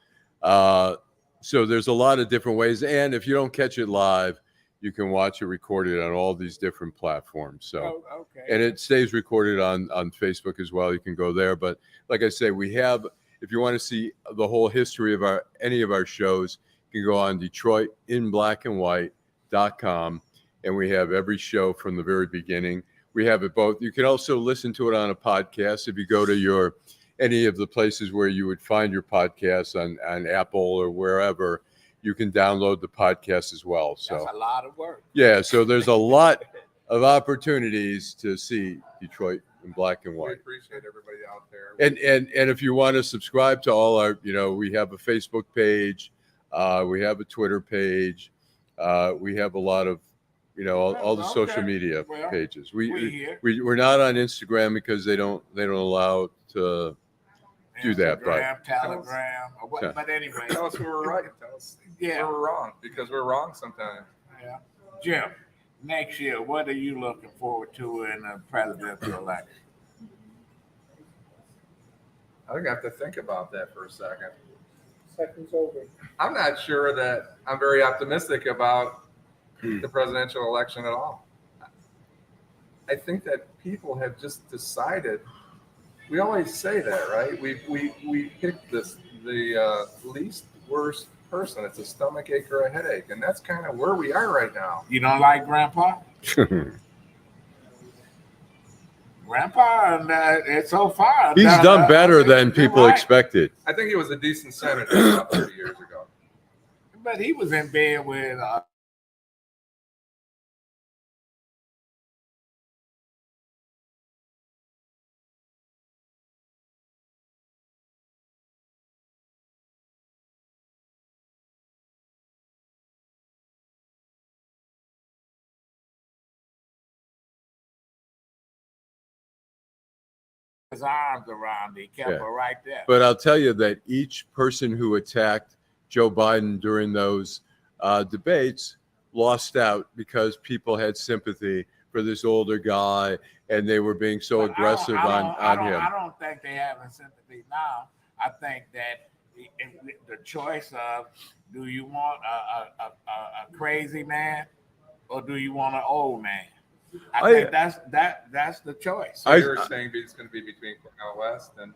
there's a lot of different ways. And if you don't catch it live, you can watch it recorded on all these different platforms. So, okay. And it stays recorded on Facebook as well. You can go there. But like I say, we have, if you want to see the whole history of any of our shows, you can go on DetroitinBlackandWhite.com, and we have every show from the very beginning. We have it both. You can also listen to it on a podcast. If you go to any of the places where you would find your podcasts on Apple or wherever, you can download the podcast as well. So that's a lot of work. Yeah, so there's a lot of opportunities to see Detroit in Black and We White. appreciate everybody out there. And if you want to subscribe to all our, we have a Facebook page, we have a Twitter page, we have a lot of, all the social media pages. We're not on Instagram because they don't allow to do that. Instagram, Telegram, or what, but anyway. Tell us who we're right. Tell us where we're wrong, because we're wrong sometimes. Yeah. Jim, next year, what are you looking forward to in the presidential election? I think I have to think about that for a second. Seconds over. I'm not sure that I'm very optimistic about the presidential election at all. I think that people have just decided. We always say that, right? We pick the least worst person. It's a stomach ache or a headache, and that's kind of where we are right now. You don't like Grandpa? Grandpa, and so far he's done better than people expected. I think he was a decent senator about 30 years ago. But he was in bed with his arms around it, kept her right there. But I'll tell you that each person who attacked Joe Biden during those debates lost out because people had sympathy for this older guy, and they were being so aggressive on him. I don't think they have sympathy now. I think that the choice of, do you want a crazy man or do you want an old man? I think that's the choice. So you're saying it's going to be between Cornel West and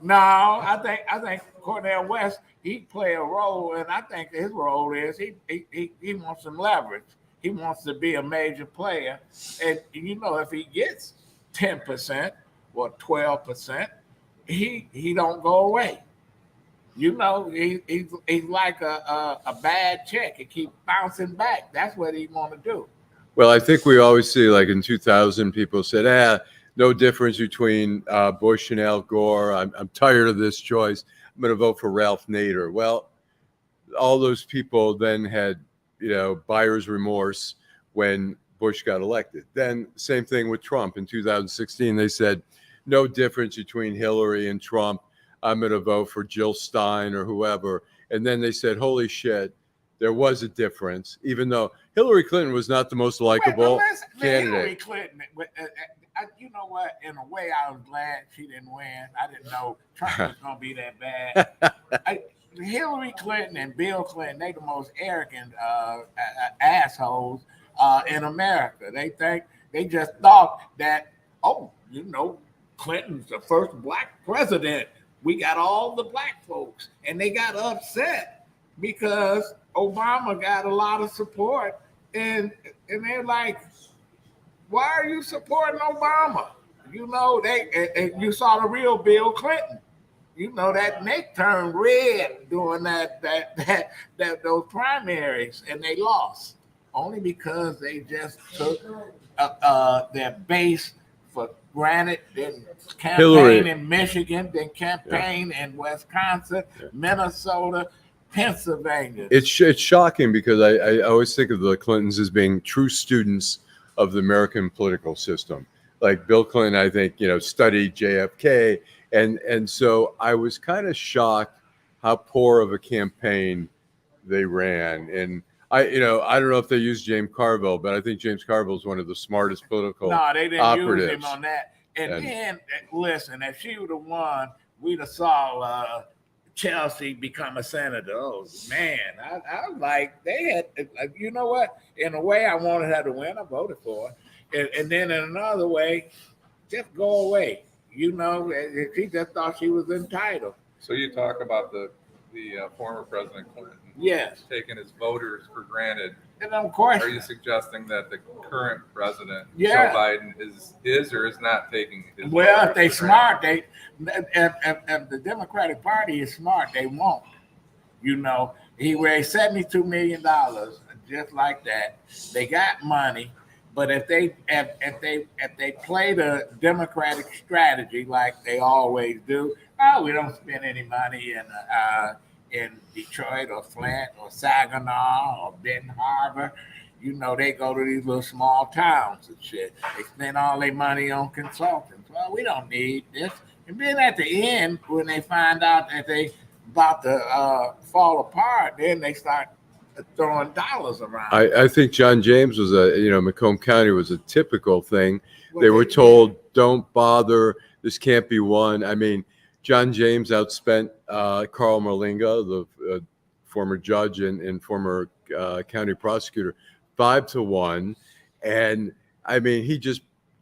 No, I think Cornel West, he play a role, and I think his role is he wants some leverage. He wants to be a major player, and if he gets 10% or 12%, he don't go away. He's like a bad check. It keeps bouncing back. That's what he want to do. Well, I think we always see, like in 2000, people said, no difference between Bush and Al Gore. I'm tired of this choice. I'm going to vote for Ralph Nader. Well, all those people then had, buyer's remorse when Bush got elected. Then same thing with Trump in 2016. They said, no difference between Hillary and Trump. I'm going to vote for Jill Stein or whoever. And then they said, holy shit, there was a difference, even though Hillary Clinton was not the most likable candidate. Hillary Clinton, you know what? In a way, I was glad she didn't win. I didn't know Trump was going to be that bad. Hillary Clinton and Bill Clinton, they the most arrogant assholes in America. They just thought that oh, you know, Clinton's the first black president. We got all the black folks, and they got upset because Obama got a lot of support, and they're like, why are you supporting Obama? You know, and you saw the real Bill Clinton. You know that neck turned red during that those primaries, and they lost only because they just took their base for granted. Then campaign Hillary. in Michigan, then campaign in Wisconsin, Minnesota, Pennsylvania. It's shocking because I always think of the Clintons as being true students of the American political system. Like Bill Clinton, I think, studied JFK. And so I was kind of shocked how poor of a campaign they ran. And I don't know if they used James Carville, but I think James Carville is one of the smartest political No, they didn't operatives. use him on that. And then, listen, if she would have won, we'd have saw Chelsea become a senator. Oh, man. I was like, they had, you know what? In a way, I wanted her to win. I voted for her. And then in another way, just go away. You know, she just thought she was entitled. So you talk about the former President Clinton, yes, taking his voters for granted. And of course, are you suggesting that the current president, Joe Biden, is or is not taking his well, if they smart, granted? if the Democratic Party is smart, they won't. You know, he raised $72 million just like that. They got money. But if they play the Democratic strategy like they always do, we don't spend any money in Detroit or Flint or Saginaw or Benton Harbor. You know, they go to these little small towns and shit. They spend all their money on consultants. Well, we don't need this. And then at the end, when they find out that they about to fall apart, then they start throwing dollars around. I think John James was Macomb County was a typical thing. They were told, don't bother. This can't be won. I mean, John James outspent Carl Merlinga, the former judge and former county prosecutor, 5-1. And I mean,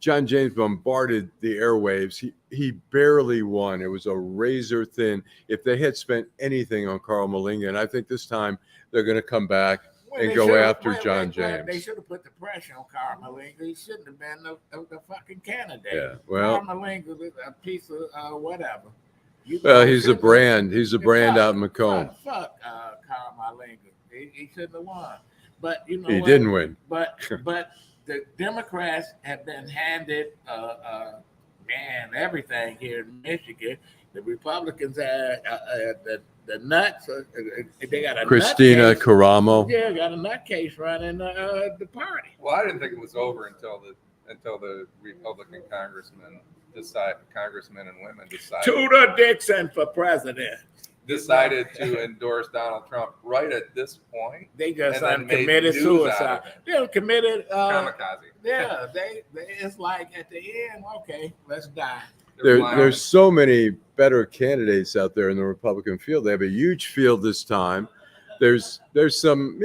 John James bombarded the airwaves. He barely won. It was a razor thin. If they had spent anything on Carl Merlinga, and I think this time they're going to come back and go after John James. They should have put the pressure on Carl Merlinga. He shouldn't have been the fucking candidate. Yeah, well, Carl Merlinga is a piece of whatever. He's a brand. He's a brand out in Macomb. Fuck Carl Merlinga. He shouldn't have won. But you know he didn't win. But the Democrats have been handed everything here in Michigan. The Republicans had the nuts. They got a Christina Caramo. Yeah, got a nutcase running the party. Well, I didn't think it was over until the Republican congressmen and women decided. Tudor Dixon for president. Decided to endorse Donald Trump right at this point. They just committed suicide. They committed kamikaze. Yeah, they it's like at the end, okay, let's die. There's so many better candidates out there in the Republican field. They have a huge field this time. There's some,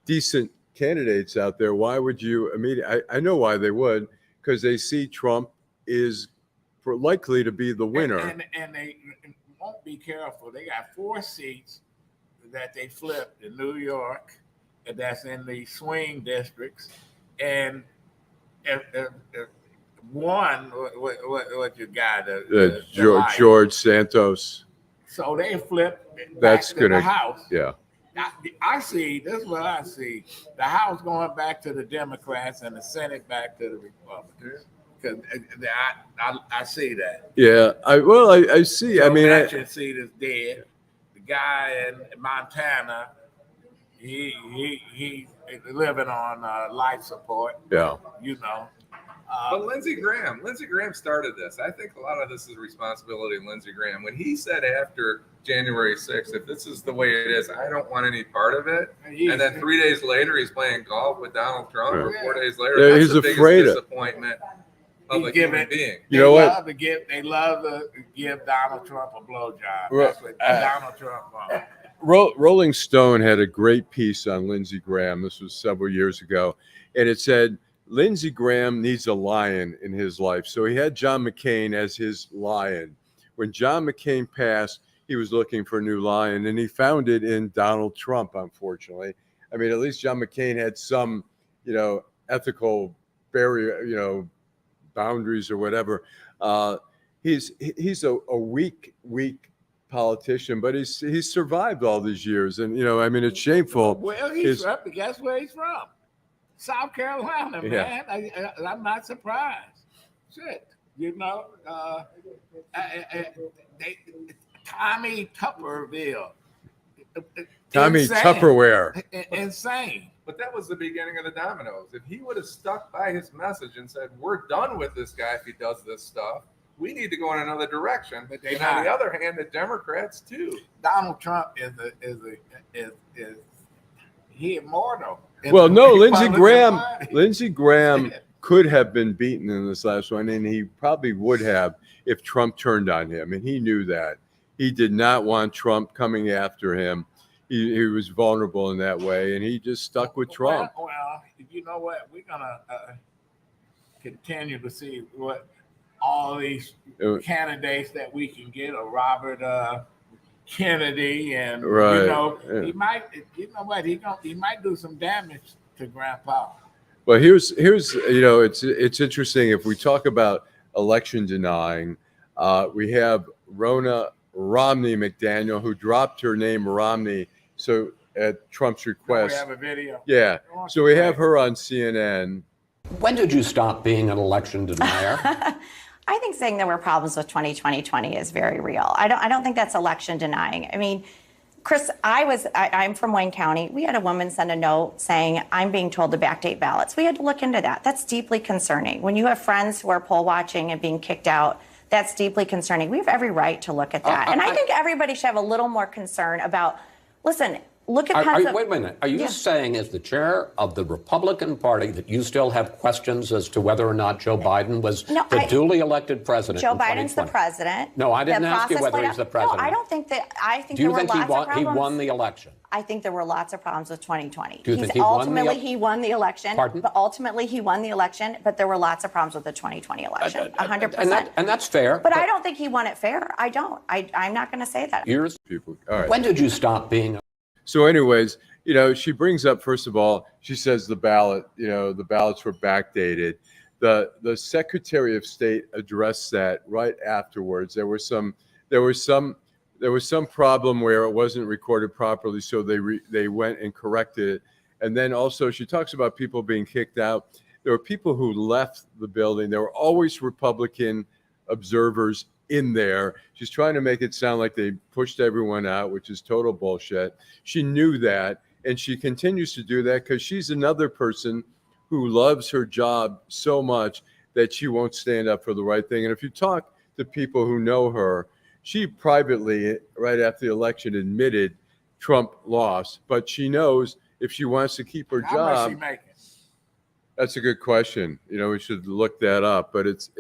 decent candidates out there. Why would you immediately? I know why they would, because they see Trump is likely to be the winner. And they won't be careful. They got 4 seats that they flipped in New York, and that's in the swing districts. And if one, what you got? George Santos. So they flipped That's back to gonna the House. Yeah. I see. This is what I see: the House going back to the Democrats and the Senate back to the Republicans. Because I see that. Yeah. I see. So I mean, Manchin seat is dead. The guy in Montana, he living on life support. Yeah. But Lindsey Graham started this. I think a lot of this is responsibility of Lindsey Graham. When he said after January 6th, if this is the way it is, I don't want any part of it. And then 3 days later, he's playing golf with Donald Trump. Or 4 days later, that's he's the afraid biggest of disappointment of a human being. You know what? They love to give Donald Trump a blowjob. That's what Donald Trump wants. Rolling Stone had a great piece on Lindsey Graham. This was several years ago. And it said, Lindsey Graham needs a lion in his life. So he had John McCain as his lion. When John McCain passed, he was looking for a new lion, and he found it in Donald Trump, unfortunately. I mean, at least John McCain had some, ethical barrier, boundaries or whatever. He's a weak politician, but he's survived all these years, and I mean, it's shameful. Well, guess where he's from? South Carolina, man. Yeah. I'm not surprised. Shit, Tommy Tupperville. Tommy Insane. Tupperware. Insane. But that was the beginning of the dominoes. If he would have stuck by his message and said, "We're done with this guy if he does this stuff. We need to go in another direction." But and on the other hand, the Democrats too. Donald Trump is he immortal. Well, no, Lindsey Graham could have been beaten in this last one, and he probably would have if Trump turned on him, and he knew that. He did not want Trump coming after him. He was vulnerable in that way, and he just stuck with Trump. Well, you know what? We're gonna continue to see what all these candidates that we can get, or Robert Kennedy, and he might. You know what? He might do some damage to Grandpa. Well, here's it's interesting if we talk about election denying. We have Ronna Romney McDaniel, who dropped her name Romney, so at Trump's request. We have a video. Yeah, so we have her on CNN. When did you stop being an election denier? I think saying there were problems with 2020 is very real. I don't think that's election denying. I mean, Chris, I'm from Wayne County. We had a woman send a note saying, I'm being told to backdate ballots. We had to look into that. That's deeply concerning. When you have friends who are poll watching and being kicked out, that's deeply concerning. We have every right to look at that. And I think everybody should have a little more concern about, listen, look at Pennsylvania. Wait a minute. Are you saying, as the chair of the Republican Party, that you still have questions as to whether or not Joe Biden was the duly elected president? Joe Biden's the president. No, I didn't ask you whether he's the president. No, I don't think that. I think Do you there think were lots of problems. he won the election? I think there were lots of problems with 2020. Do you think he won the election? Pardon? But ultimately, he won the election. But there were lots of problems with the 2020 election. 100%. And that's fair. But I don't think he won it fair. I don't. I'm not going to say that. People. All right. When did you stop being? So, anyways, she brings up, first of all, she says the ballots were backdated. The Secretary of State addressed that right afterwards. There was some problem where it wasn't recorded properly, so they went and corrected it. And then also she talks about people being kicked out. There were people who left the building. There were always Republican observers in there. She's trying to make it sound like they pushed everyone out, which is total bullshit. She knew that, and she continues to do that because she's another person who loves her job so much that she won't stand up for the right thing. And if you talk to people who know her, she privately, right after the election, admitted Trump lost, but she knows if she wants to keep her How job. much she making? That's a good question. We should look that up, but it's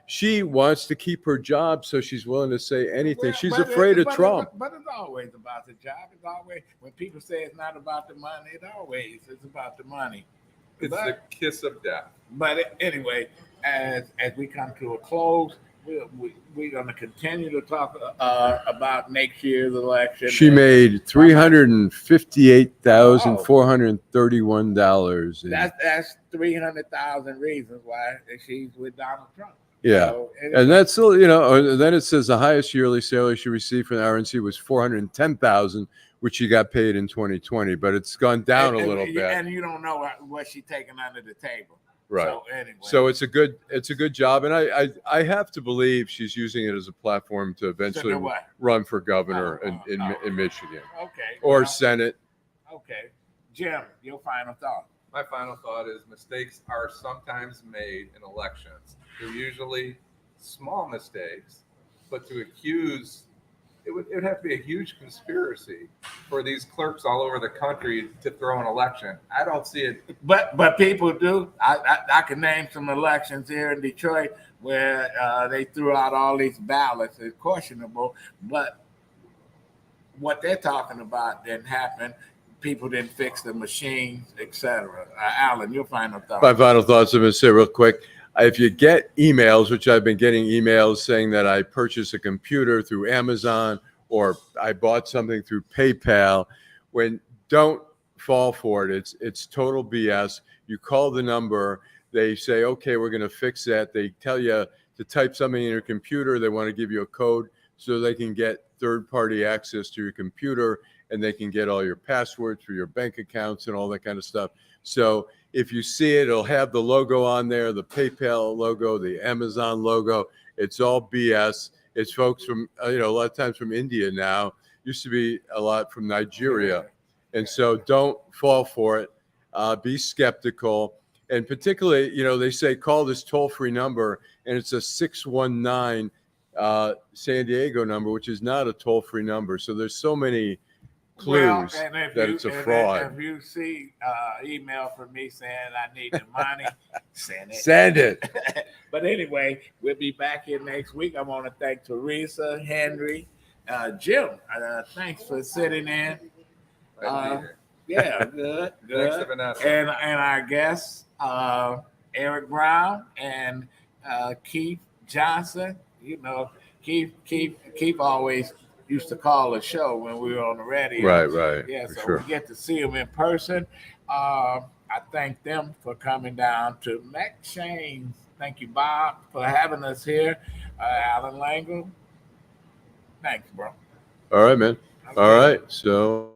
she wants to keep her job, so she's willing to say anything. She's afraid of Trump. But it's always about the job. It's always, when people say it's not about the money, it's about the money. It's the kiss of death. But anyway, as we come to a close, we're going to continue to talk about next year's election. She made $358,431. That's 300,000 reasons why she's with Donald Trump. Yeah, So, and that's then it says the highest yearly salary she received from the RNC was $410,000, which she got paid in 2020, but it's gone down a little bit. And you don't know what she's taking under the table. Right. So anyway, so it's a good job, and I have to believe she's using it as a platform to eventually run for governor in Michigan. Okay. Or Senate. Okay, Jim, your final thought. My final thought is mistakes are sometimes made in elections. They're usually small mistakes, but to accuse, it would have to be a huge conspiracy for these clerks all over the country to throw an election. I don't see it. But people do. I can name some elections here in Detroit where they threw out all these ballots. It's questionable, but what they're talking about didn't happen. people didn't fix the machines, etc. Allan, your final thoughts. My final thoughts I'm going to say real quick. If you get emails, which I've been getting emails saying that I purchased a computer through Amazon or I bought something through PayPal, don't fall for it. It's total BS. You call the number, they say, okay, we're going to fix that. They tell you to type something in your computer. They want to give you a code so they can get third-party access to your computer, and they can get all your passwords for your bank accounts and all that kind of stuff. So if you see it, it'll have the logo on there, the PayPal logo, the Amazon logo. It's all BS. It's folks from, a lot of times from India now. Used to be a lot from Nigeria. And so don't fall for it. Be skeptical. And particularly, they say call this toll-free number, and it's a 619 San Diego number, which is not a toll-free number. So there's so many clues that it's a fraud. If you see email from me saying I need the money, send it. Send it. But anyway, we'll be back here next week. I want to thank Teresa, Henry, Jim. Thanks for sitting in. Yeah, good. Thanks to Vanessa. And our guests, Eric Brown and Keith Johnson. Keith always used to call the show when we were on the radio. Right. Yeah, so sure. we get to see them in person. I thank them for coming down to McShane's. Thank you, Bob, for having us here. Allan Lengel. Thanks, bro. All right, man. Okay. All right. So.